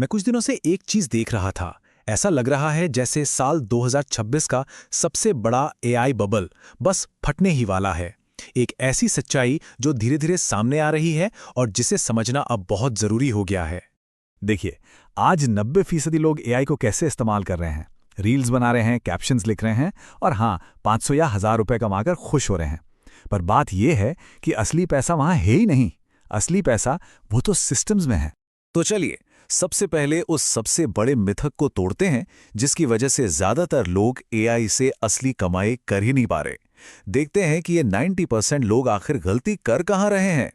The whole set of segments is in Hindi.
मैं कुछ दिनों से एक चीज देख रहा था। ऐसा लग रहा है जैसे साल 2026 का सबसे बड़ा एआई बबल बस फटने ही वाला है। एक ऐसी सच्चाई जो धीरे धीरे सामने आ रही है और जिसे समझना अब बहुत जरूरी हो गया है। देखिए, आज 90% लोग एआई को कैसे इस्तेमाल कर रहे हैं। रील्स बना रहे हैं, कैप्शंस लिख रहे हैं और हाँ, 500 या 1000 रुपए कमाकर खुश हो रहे हैं। पर बात यह है कि असली पैसा वहां है ही नहीं। असली पैसा वो तो सिस्टम्स में है। तो चलिए, सबसे पहले उस सबसे बड़े मिथक को तोड़ते हैं जिसकी वजह से ज्यादातर लोग एआई से असली कमाई कर ही नहीं पा रहे। देखते हैं कि ये 90% लोग आखिर गलती कर कहां रहे हैं।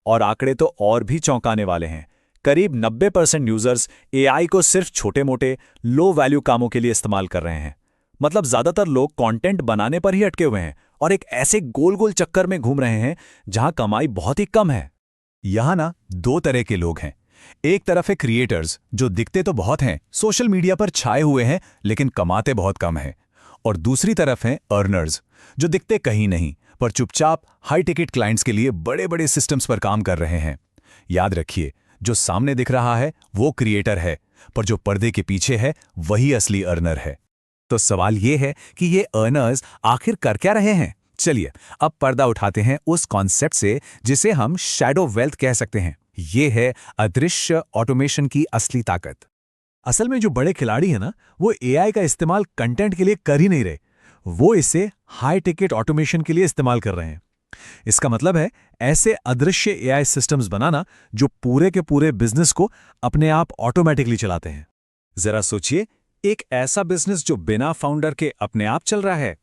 और आंकड़े तो और भी चौंकाने वाले हैं। करीब 90% यूजर्स एआई को सिर्फ छोटे-मोटे, लो वैल्यू कामों के लिए इस्तेमाल कर रहे हैं। मतलब ज्यादातर लोग कंटेंट बनाने पर ही अटके हुए हैं और एक ऐसे गोल-गोल चक्कर में घूम रहे हैं जहां कमाई बहुत ही कम है। यहां ना दो तरह के लोग हैं। एक तरफ है क्रिएटर्स, जो दिखते तो बहुत हैं, सोशल मीडिया पर छाए हुए हैं लेकिन कमाते बहुत कम हैं। और दूसरी तरफ हैं अर्नर्स, जो दिखते कहीं नहीं पर चुपचाप हाई टिकट क्लाइंट्स के लिए बड़े बड़े सिस्टम्स पर काम कर रहे हैं। याद रखिए, जो सामने दिख रहा है वो क्रिएटर है, पर जो पर्दे के पीछे है वही असली अर्नर है। तो सवाल ये है कि ये अर्नर्स आखिर कर क्या रहे हैं। चलिए अब पर्दा उठाते हैं उस कॉन्सेप्ट से जिसे हम शैडो वेल्थ कह सकते हैं। ये है अदृश्य ऑटोमेशन की असली ताकत। असल में जो बड़े खिलाड़ी हैं ना, वो एआई का इस्तेमाल कंटेंट के लिए कर ही नहीं रहे, वो इसे हाई टिकट ऑटोमेशन के लिए इस्तेमाल कर रहे हैं। इसका मतलब है ऐसे अदृश्य एआई सिस्टम्स बनाना जो पूरे के पूरे बिजनेस को अपने आप ऑटोमेटिकली चलाते हैं। जरा सोचिए, एक ऐसा बिजनेस जो बिना फाउंडर के अपने आप चल रहा है।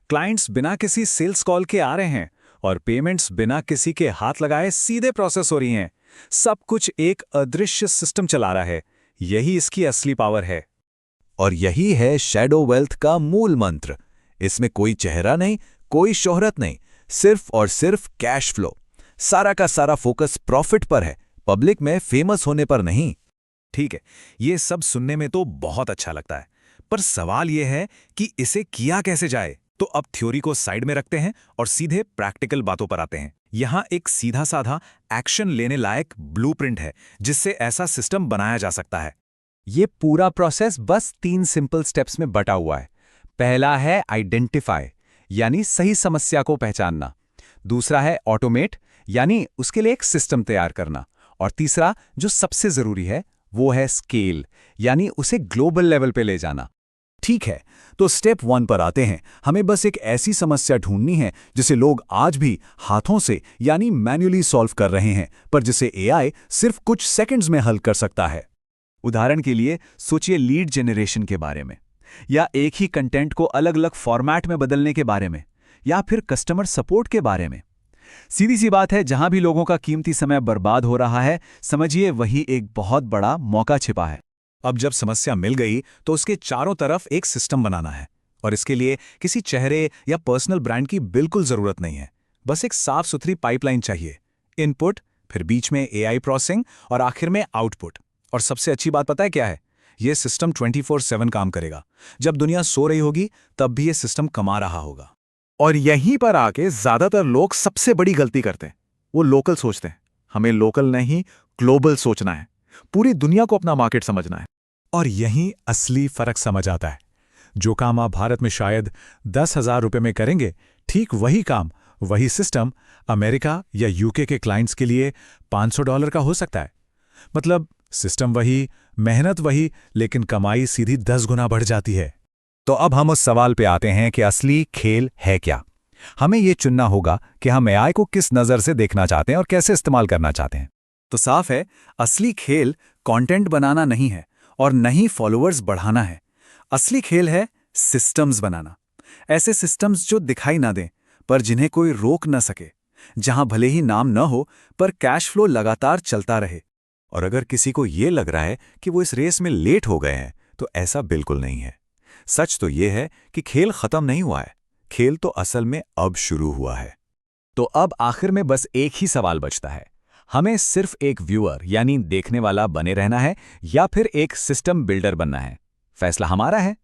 क्लाइंट्स बिना किसी सेल्स कॉल के आ रहे हैं और पेमेंट्स बिना किसी के हाथ लगाए सीधे प्रोसेस हो रही हैं। सब कुछ एक अदृश्य सिस्टम चला रहा है। यही इसकी असली पावर है। और यही है शैडो वेल्थ का मूल मंत्र। इसमें कोई चेहरा नहीं, कोई शोहरत नहीं, सिर्फ और सिर्फ कैश फ्लो। सारा का सारा फोकस प्रॉफिट पर है, पब्लिक में फेमस होने पर नहीं। ठीक है, ये सब सुनने में तो बहुत अच्छा लगता है, पर सवाल यह है कि इसे किया कैसे जाए। तो अब थ्योरी को साइड में रखते हैं और सीधे प्रैक्टिकल बातों पर आते हैं। यहाँ एक सीधा साधा एक्शन लेने लायक ब्लूप्रिंट है जिससे ऐसा सिस्टम बनाया जा सकता है। ये पूरा प्रोसेस बस 3 सिंपल स्टेप्स में बटा हुआ है। पहला है आइडेंटिफाई, यानी सही समस्या को पहचानना। दूसरा है ऑटोमेट, यानी उसके लिए एक सिस्टम तैयार करना। और तीसरा, जो सबसे जरूरी है, वो है स्केल, यानी उसे ग्लोबल लेवल पे ले जाना। ठीक है, तो स्टेप 1 पर आते हैं। हमें बस एक ऐसी समस्या ढूंढनी है जिसे लोग आज भी हाथों से यानी मैन्युअली सॉल्व कर रहे हैं, पर जिसे एआई सिर्फ कुछ सेकंड्स में हल कर सकता है। उदाहरण के लिए सोचिए लीड जनरेशन के बारे में, या एक ही कंटेंट को अलग अलग फॉर्मेट में बदलने के बारे में, या फिर कस्टमर सपोर्ट के बारे में। सीधी सी बात है, जहां भी लोगों का कीमती समय बर्बाद हो रहा है, समझिए वही एक बहुत बड़ा मौका छिपा है। अब जब समस्या मिल गई तो उसके चारों तरफ एक सिस्टम बनाना है, और इसके लिए किसी चेहरे या पर्सनल ब्रांड की बिल्कुल जरूरत नहीं है। बस एक साफ सुथरी पाइपलाइन चाहिए। इनपुट, फिर बीच में एआई प्रोसेसिंग और आखिर में आउटपुट। और सबसे अच्छी बात पता है क्या है? यह सिस्टम 24/7 काम करेगा। जब दुनिया सो रही होगी तब भी यह सिस्टम कमा रहा होगा। और यहीं पर आके ज्यादातर लोग सबसे बड़ी गलती करते हैं। वो लोकल सोचते हैं। हमें लोकल नहीं, ग्लोबल सोचना है। पूरी दुनिया को अपना मार्केट समझना है। और यहीं असली फर्क समझ आता है। जो काम आप भारत में शायद 10,000 रुपये में करेंगे, ठीक वही काम, वही सिस्टम अमेरिका या यूके के क्लाइंट्स के लिए $500 का हो सकता है। मतलब सिस्टम वही, मेहनत वही, लेकिन कमाई सीधी 10 गुना बढ़ जाती है। तो अब हम उस सवाल पे आते हैं कि असली खेल है क्या। हमें यह चुनना होगा कि हम एआई को किस नज़र से देखना चाहते हैं और कैसे इस्तेमाल करना चाहते हैं। तो साफ है, असली खेल कंटेंट बनाना नहीं है और नहीं फॉलोअर्स बढ़ाना है। असली खेल है सिस्टम्स बनाना। ऐसे सिस्टम्स जो दिखाई ना दें पर जिन्हें कोई रोक ना सके, जहां भले ही नाम न हो पर कैश फ्लो लगातार चलता रहे। और अगर किसी को यह लग रहा है कि वो इस रेस में लेट हो गए हैं, तो ऐसा बिल्कुल नहीं है। सच तो यह है कि खेल खत्म नहीं हुआ है, खेल तो असल में अब शुरू हुआ है। तो अब आखिर में बस एक ही सवाल बचता है, हमें सिर्फ एक व्यूअर यानी देखने वाला बने रहना है या फिर एक सिस्टम बिल्डर बनना है। फैसला हमारा है।